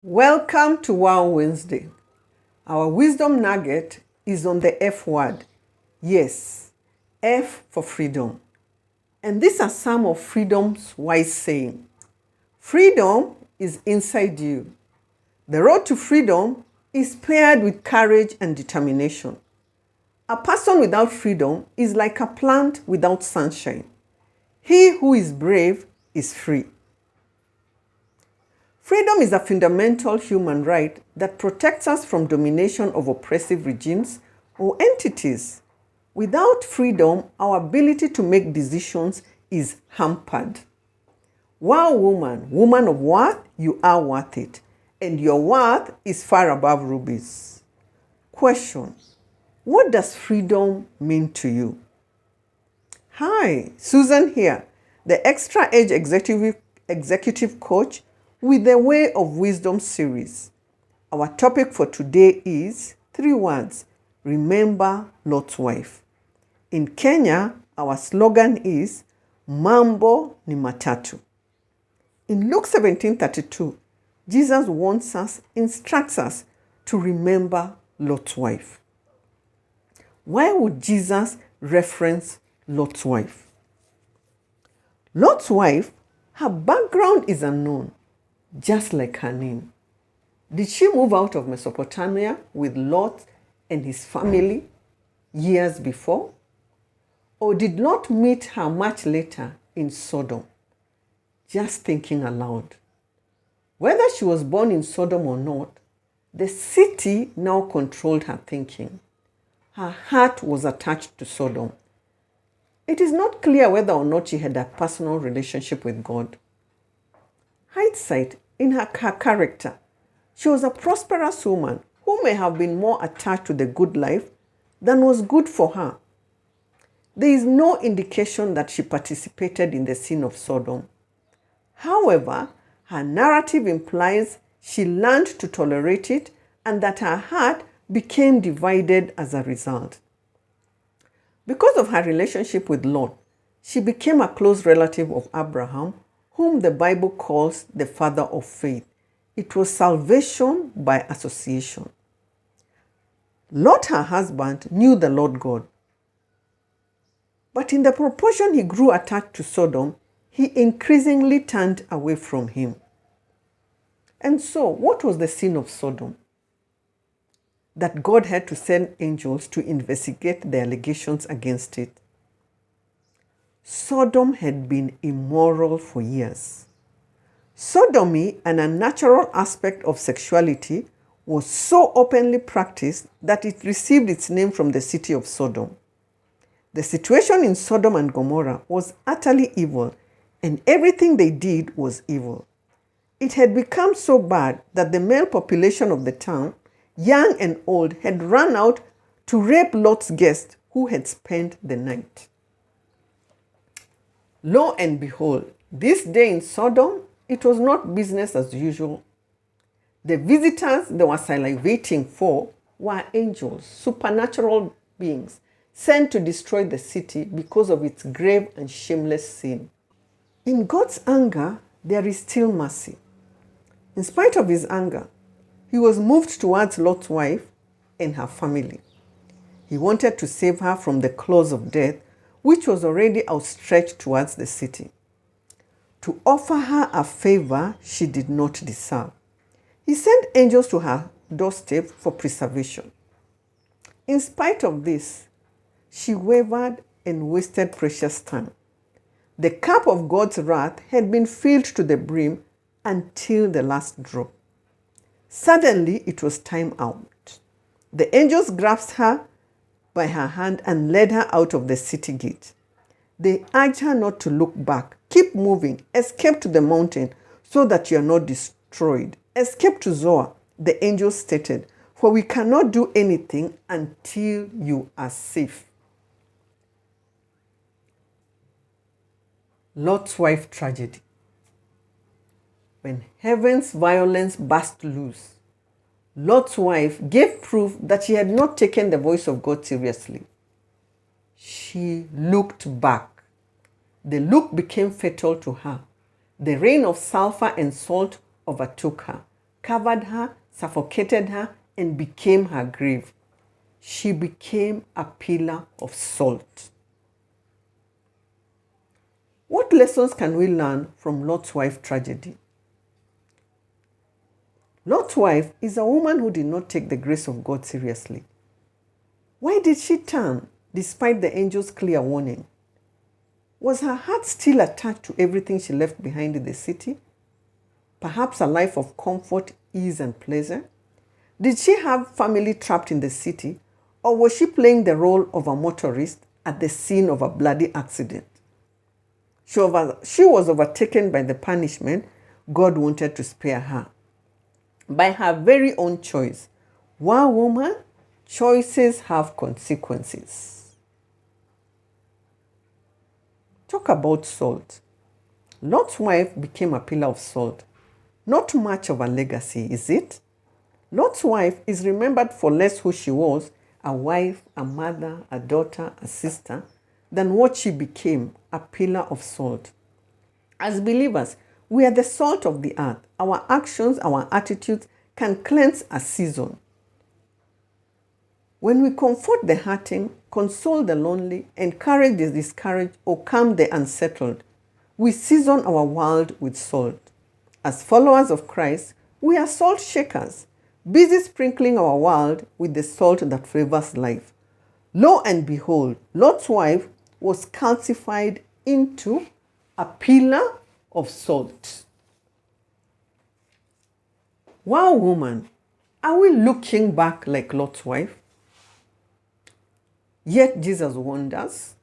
Welcome to Wow Wednesday. Our wisdom nugget is on the F word. Yes, F for freedom. And these are some of freedom's wise saying. Freedom is inside you. The road to freedom is paired with courage and determination. A person without freedom is like a plant without sunshine. He who is brave is free. Freedom is a fundamental human right that protects us from domination of oppressive regimes or entities. Without freedom, our ability to make decisions is hampered. Wow, woman of worth, you are worth it, and your worth is far above rubies. Question: what does freedom mean to you? Hi, Susan here, the Extra Age Executive Coach with the Way of Wisdom series. Our topic for today is 3 words: remember Lot's wife. In Kenya, our slogan is Mambo ni Matatu. In Luke 17:32, Jesus warns us, instructs us to remember Lot's wife. Why would Jesus reference Lot's wife? Lot's wife, her background is unknown, just like her name. Did she move out of Mesopotamia with Lot and his family years before? Or did Lot meet her much later in Sodom? Just thinking aloud. Whether she was born in Sodom or not, the city now controlled her thinking. Her heart was attached to Sodom. It is not clear whether or not she had a personal relationship with God. Hindsight, in her character, she was a prosperous woman who may have been more attached to the good life than was good for her. There is no indication that she participated in the sin of Sodom. However, her narrative implies she learned to tolerate it and that her heart became divided as a result. Because of her relationship with Lot, she became a close relative of Abraham, whom the Bible calls the father of faith. It was salvation by association. Lot, her husband, knew the Lord God. But in the proportion he grew attached to Sodom, he increasingly turned away from him. And so, what was the sin of Sodom? That God had to send angels to investigate the allegations against it. Sodom had been immoral for years. Sodomy, an unnatural aspect of sexuality, was so openly practiced that it received its name from the city of Sodom. The situation in Sodom and Gomorrah was utterly evil, and everything they did was evil. It had become so bad that the male population of the town, young and old, had run out to rape Lot's guests who had spent the night. Lo and behold, this day in Sodom, it was not business as usual. The visitors they were salivating for were angels, supernatural beings, sent to destroy the city because of its grave and shameless sin. In God's anger, there is still mercy. In spite of his anger, he was moved towards Lot's wife and her family. He wanted to save her from the claws of death, which was already outstretched towards the city. To offer her a favor she did not deserve. He sent angels to her doorstep for preservation. In spite of this, she wavered and wasted precious time. The cup of God's wrath had been filled to the brim until the last drop. Suddenly, it was time out. The angels grasped her by her hand and led her out of the city gate. They urged her not to look back. Keep moving. Escape to the mountain so that you are not destroyed. Escape to Zoar, the angels stated, for we cannot do anything until you are safe. Lot's wife tragedy. When heaven's violence burst loose, Lot's wife gave proof that she had not taken the voice of God seriously. She looked back. The look became fatal to her. The rain of sulfur and salt overtook her, covered her, suffocated her, and became her grave. She became a pillar of salt. What lessons can we learn from Lot's wife tragedy? Lot's wife is a woman who did not take the grace of God seriously. Why did she turn despite the angel's clear warning? Was her heart still attached to everything she left behind in the city? Perhaps a life of comfort, ease, and pleasure? Did she have family trapped in the city, or was she playing the role of a motorist at the scene of a bloody accident? She was overtaken by the punishment God wanted to spare her. By her very own choice. Wow, woman, choices have consequences. Talk about salt. Lot's wife became a pillar of salt. Not much of a legacy, is it? Lot's wife is remembered for less who she was, a wife, a mother, a daughter, a sister, than what she became, a pillar of salt. As believers, we are the salt of the earth. Our actions, our attitudes can cleanse a season. When we comfort the hurting, console the lonely, encourage the discouraged, or calm the unsettled, we season our world with salt. As followers of Christ, we are salt shakers, busy sprinkling our world with the salt that flavors life. Lo and behold, Lot's wife was calcified into a pillar of salt. Wow, woman, are we looking back like Lot's wife? Yet Jesus warned us.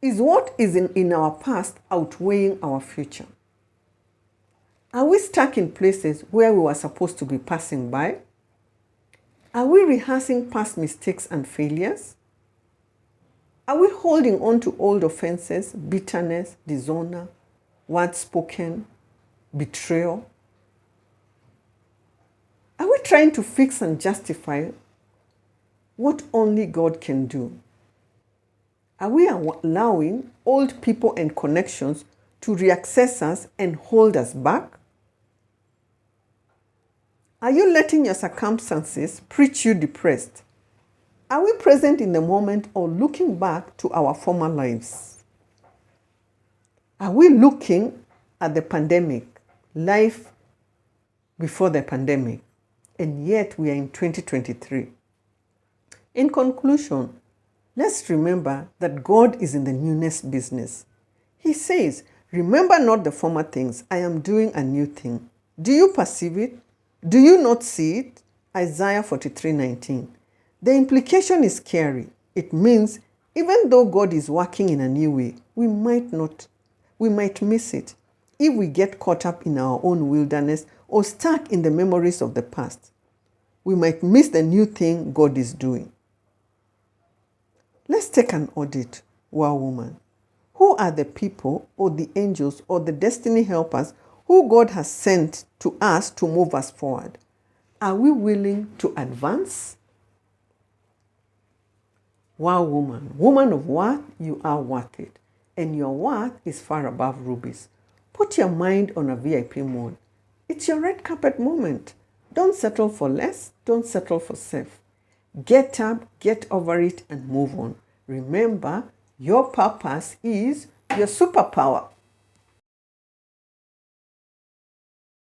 Is what is in our past outweighing our future? Are we stuck in places where we were supposed to be passing by? Are we rehearsing past mistakes and failures? Are we holding on to old offenses, bitterness, dishonor, words spoken, betrayal? Are we trying to fix and justify what only God can do? Are we allowing old people and connections to reaccess us and hold us back? Are you letting your circumstances preach you depressed? Are we present in the moment or looking back to our former lives? Are we looking at the pandemic, life before the pandemic, and yet we are in 2023? In conclusion, let's remember that God is in the newness business. He says, "Remember not the former things, I am doing a new thing." Do you perceive it? Do you not see it? Isaiah 43:19. The implication is scary. It means even though God is working in a new way, we might miss it if we get caught up in our own wilderness or stuck in the memories of the past. We might miss the new thing God is doing. Let's take an audit, wow, woman. Who are the people or the angels or the destiny helpers who God has sent to us to move us forward? Are we willing to advance? Wow, woman. Woman of worth, you are worth it. And your worth is far above rubies. Put your mind on a VIP mode. It's your red carpet moment. Don't settle for less. Don't settle for safe. Get up, get over it, and move on. Remember, your purpose is your superpower.